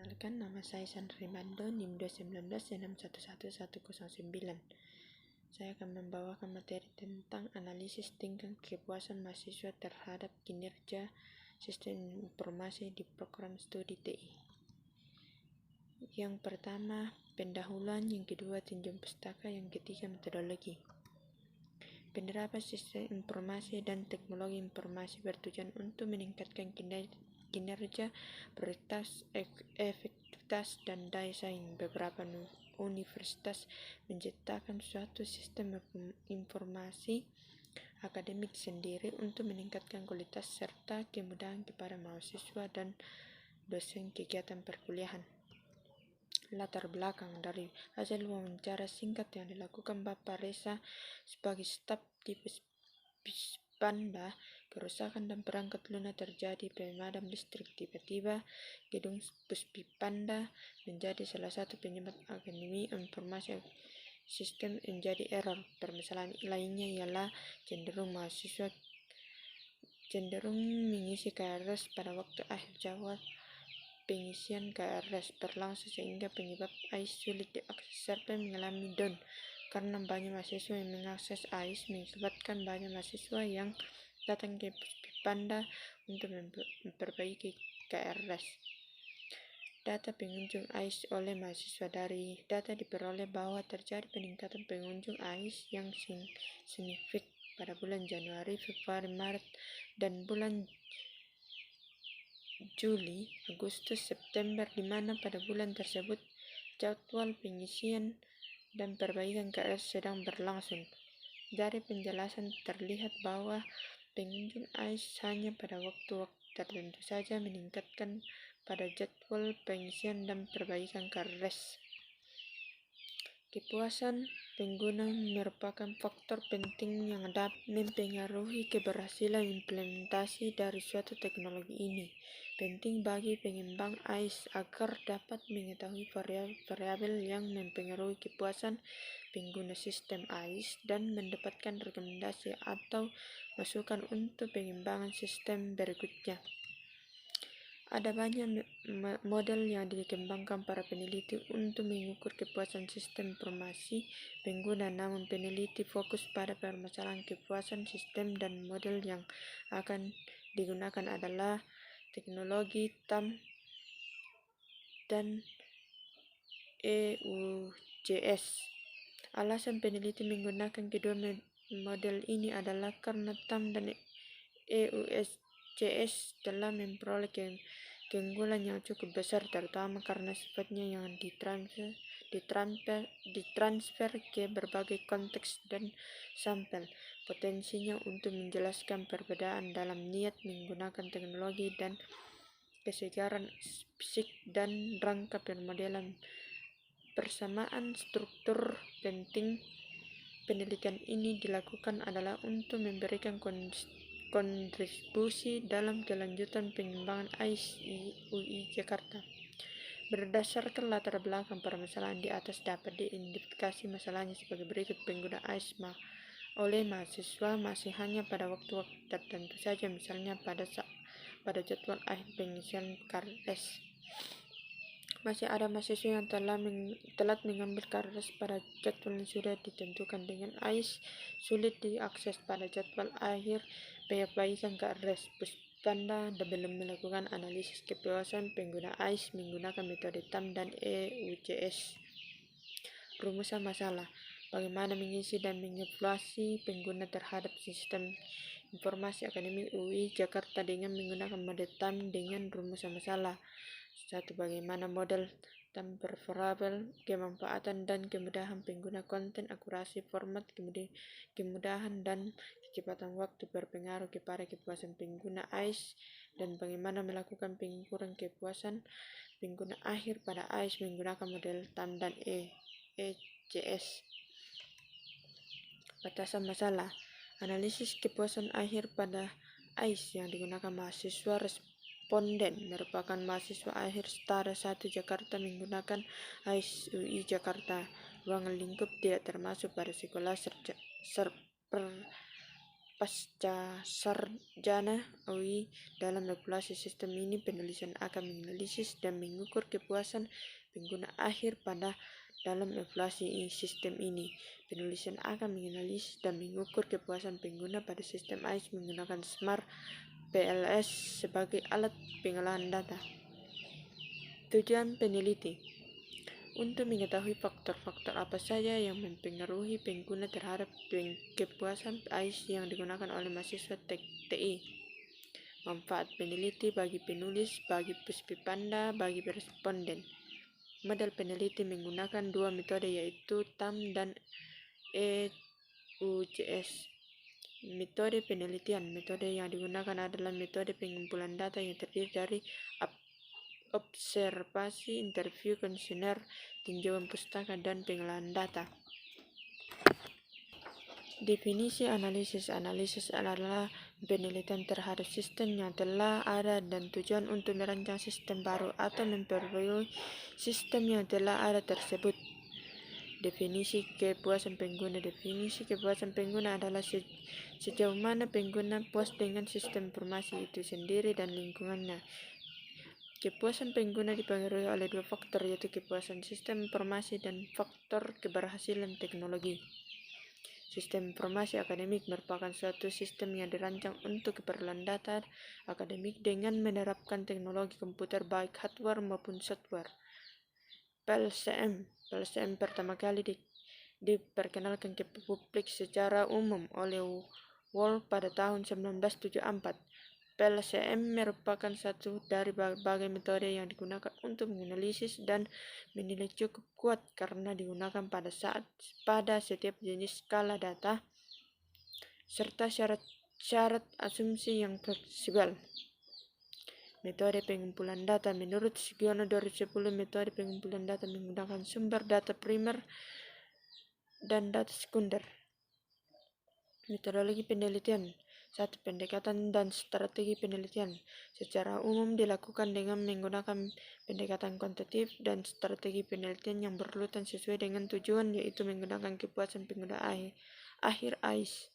Perkenalkan, nama saya Sandra Rimando, NIM 219-611-109. Saya akan membawakan materi tentang analisis tingkat kepuasan mahasiswa terhadap kinerja sistem informasi di program studi TI. Yang pertama, pendahuluan. Yang kedua, tinjau pustaka. Yang ketiga, metodologi. Penerapan sistem informasi dan teknologi informasi bertujuan untuk meningkatkan kinerja, prioritas, efektivitas, dan daya saing. Beberapa universitas menciptakan suatu sistem informasi akademik sendiri untuk meningkatkan kualitas serta kemudahan kepada mahasiswa dan dosen kegiatan perkuliahan. Latar belakang dari hasil wawancara singkat yang dilakukan Bapak Reza sebagai staf di Puspanda, kerusakan dan perangkat lunak terjadi pemadam listrik. Tiba-tiba gedung Puspanda menjadi salah satu penyebab akademi informasi sistem menjadi error. Permasalahan lainnya ialah mahasiswa cenderung mengisi KRS pada waktu akhir jadwal pengisian KRS berlangsung sehingga penyebab AIS sulit diakses serta mengalami down karena banyak mahasiswa yang mengakses AIS, mengakibatkan banyak mahasiswa yang datang ke Puspanda untuk memperbaiki KRS. Data pengunjung AIS oleh mahasiswa. Dari data diperoleh bahwa terjadi peningkatan pengunjung AIS yang signifikan pada bulan Januari, Februari, Maret, dan bulan Juli, Agustus, September, di mana pada bulan tersebut jadwal pengisian dan perbaikan KRS sedang berlangsung. Dari penjelasan terlihat bahwa pengunjung AIS hanya pada waktu-waktu tertentu saja meningkatkan pada jadwal pengisian dan perbaikan KRS. Kepuasan pengguna merupakan faktor penting yang dapat mempengaruhi keberhasilan implementasi dari suatu teknologi ini. Penting bagi pengembang AIS agar dapat mengetahui variabel yang mempengaruhi kepuasan pengguna sistem AIS dan mendapatkan rekomendasi atau masukan untuk pengembangan sistem berikutnya. Ada banyak model yang dikembangkan para peneliti untuk mengukur kepuasan sistem informasi pengguna, namun peneliti fokus pada permasalahan kepuasan sistem dan model yang akan digunakan adalah teknologi TAM dan EUJS. Alasan peneliti menggunakan kedua model ini adalah karena TAM dan EUJS telah memperoleh keunggulan yang cukup besar, terutama karena sifatnya yang ditransfer ke berbagai konteks dan sampel. Potensinya untuk menjelaskan perbedaan dalam niat menggunakan teknologi dan kesegaran fisik dan rangka permodelan. Persamaan struktur penting penelitian ini dilakukan adalah untuk memberikan kontribusi dalam kelanjutan pengembangan AIS UI Jakarta. Berdasarkan latar belakang permasalahan di atas dapat diidentifikasi masalahnya sebagai berikut. Pengguna AIS oleh mahasiswa masih hanya pada waktu-waktu tertentu saja, misalnya pada jadwal akhir pengisian KRS. Masih ada mahasiswa yang telat mengambil KRS pada jadwal yang sudah ditentukan dengan AIS sulit diakses pada jadwal akhir perbaikan KRS. Puspanda belum melakukan analisis kepuasan pengguna AIS menggunakan metode TAM dan EUJS. Rumusan masalah: bagaimana mengisi dan mengevaluasi pengguna terhadap sistem informasi akademik UI Jakarta dengan menggunakan mode TAM dengan rumusan masalah. 1. Bagaimana model TAM bervariabel, kemanfaatan dan kemudahan pengguna konten, akurasi format, kemudahan dan kecepatan waktu berpengaruh kepada kepuasan pengguna AIS, dan bagaimana melakukan pengukuran kepuasan pengguna akhir pada AIS menggunakan model TAM dan EUJS. Batasan masalah: analisis kepuasan akhir pada AIS yang digunakan mahasiswa responden merupakan mahasiswa akhir setara 1 Jakarta menggunakan AIS UI Jakarta. Ruangan lingkup tidak termasuk pada sekolah pasca sarjana UI. Dalam evaluasi sistem ini, penulisan akan menganalisis dan mengukur kepuasan pengguna akhir pada dalam evaluasi sistem ini. Penulisan akan menganalisis dan mengukur kepuasan pengguna pada sistem AIS menggunakan Smart PLS sebagai alat pengolahan data. Tujuan peneliti untuk mengetahui faktor-faktor apa saja yang mempengaruhi pengguna terhadap kepuasan AIS yang digunakan oleh mahasiswa TI. Manfaat peneliti bagi penulis, bagi Puspipanda, bagi responden. Model peneliti menggunakan dua metode yaitu TAM dan EUCS. Metode penelitian. Metode yang digunakan adalah metode pengumpulan data yang terdiri dari observasi, interview, kuesioner, tinjauan pustaka, dan pengolahan data. Definisi analisis. Analisis adalah penelitian terhadap sistem yang telah ada dan tujuan untuk merancang sistem baru atau memperbaiki sistem yang telah ada tersebut. Definisi kepuasan pengguna. Definisi kepuasan pengguna adalah sejauh mana pengguna puas dengan sistem informasi itu sendiri dan lingkungannya. Kepuasan pengguna dipengaruhi oleh dua faktor, yaitu kepuasan sistem informasi dan faktor keberhasilan teknologi. Sistem informasi akademik merupakan suatu sistem yang dirancang untuk keperluan data akademik dengan menerapkan teknologi komputer baik hardware maupun software. PLCM pertama kali diperkenalkan ke publik secara umum oleh Wall pada tahun 1974. PLCM merupakan satu dari berbagai metode yang digunakan untuk menganalisis dan menilai cukup kuat karena digunakan pada setiap jenis skala data serta syarat asumsi yang fleksibel. Metode pengumpulan data. Menurut Sugiono 2010, metode pengumpulan data menggunakan sumber data primer dan data sekunder. Metodologi penelitian. 1. Pendekatan dan strategi penelitian. Secara umum dilakukan dengan menggunakan pendekatan kuantitatif dan strategi penelitian yang berurutan sesuai dengan tujuan, yaitu menggunakan kepuasan pengguna akhir AIS.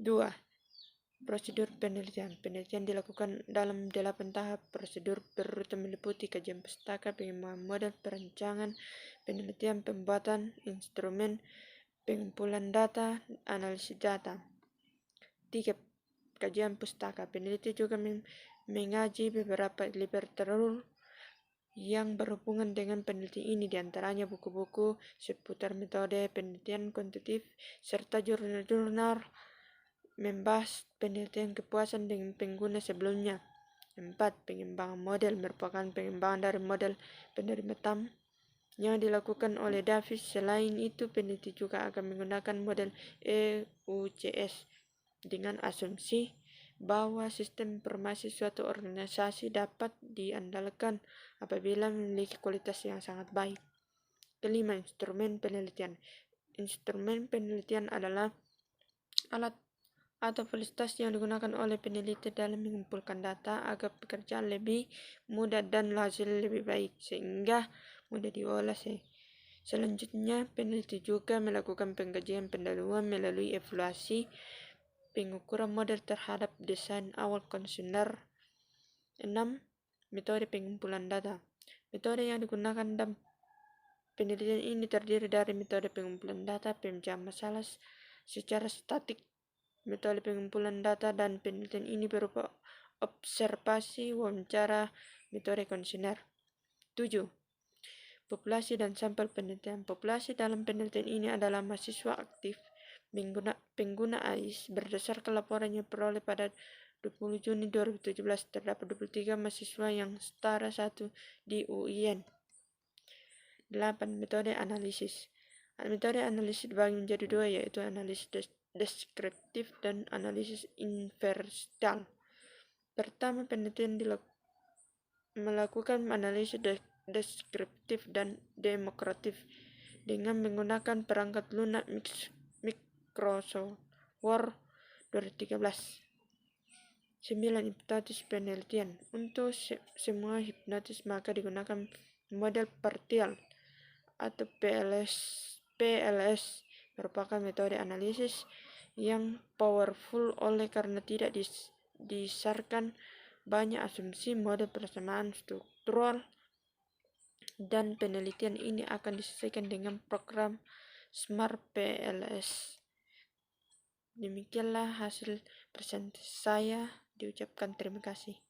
2. Prosedur penelitian. Penelitian dilakukan dalam 8 tahap. Prosedur berurutan meliputi kajian pustaka, pengembangan model, perancangan penelitian, pembuatan instrumen, pengumpulan data, analisis data. 3. Kajian pustaka. Peneliti juga mengaji beberapa literatur yang berhubungan dengan penelitian ini, diantaranya buku-buku seputar metode penelitian kuantitatif serta jurnal-jurnal membahas penelitian kepuasan dengan pengguna sebelumnya. 4. Pengembangan model merupakan pengembangan dari model penerima TAM yang dilakukan oleh Davis. Selain itu, peneliti juga akan menggunakan model EUCS dengan asumsi bahwa sistem informasi suatu organisasi dapat diandalkan apabila memiliki kualitas yang sangat baik. 5. Instrumen penelitian. Instrumen penelitian adalah alat atau fasilitas yang digunakan oleh peneliti dalam mengumpulkan data agar pekerjaan lebih mudah dan hasil lebih baik, sehingga mudah diolah. Selanjutnya, peneliti juga melakukan pengkajian pendahuluan melalui evaluasi pengukuran model terhadap desain awal kuesioner. 6. Metode pengumpulan data. Metode yang digunakan dalam penelitian ini terdiri dari metode pengumpulan data, pemecahan masalah secara statik. Metode pengumpulan data dan penelitian ini berupa observasi, wawancara, metode kuesioner. 7. Populasi dan sampel penelitian. Populasi dalam penelitian ini adalah mahasiswa aktif pengguna AIS. Berdasarkan laporan yang diperoleh pada 20 Juni 2017, terdapat 23 mahasiswa yang setara 1 di UIN. 8. Metode analisis. Metode analisis dibagi menjadi dua, yaitu analisis deskriptif dan analisis inferensial. Pertama, penelitian melakukan analisis deskriptif dan demonstratif dengan menggunakan perangkat lunak Microsoft Word 2013. 9. Hipnotis penelitian. Untuk semua hipnotis maka digunakan model partial atau PLS merupakan metode analisis yang powerful oleh karena tidak disasarkan banyak asumsi, model persamaan struktural, dan penelitian ini akan disesuaikan dengan program Smart PLS. Demikianlah hasil presentasi saya. Diucapkan terima kasih.